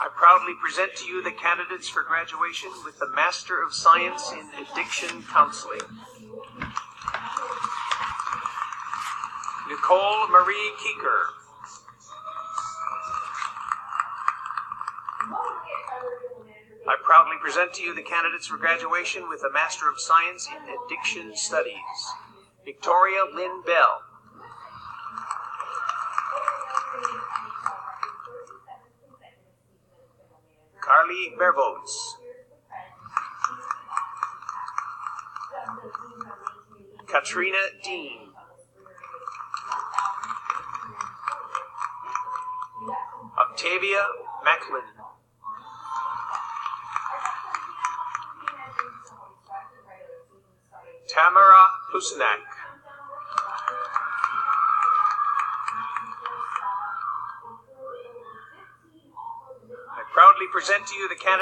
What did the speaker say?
I proudly present to you the candidates for graduation with the Master of Science in Addiction Counseling. Nicole Marie Keeker. I proudly present to you the candidates for graduation with the Master of Science in Addiction Studies. Victoria Lynn Bell. Carly Bervots. Katrina Dean. Octavia Macklin. Tamara Husnak. I proudly present to you the candidates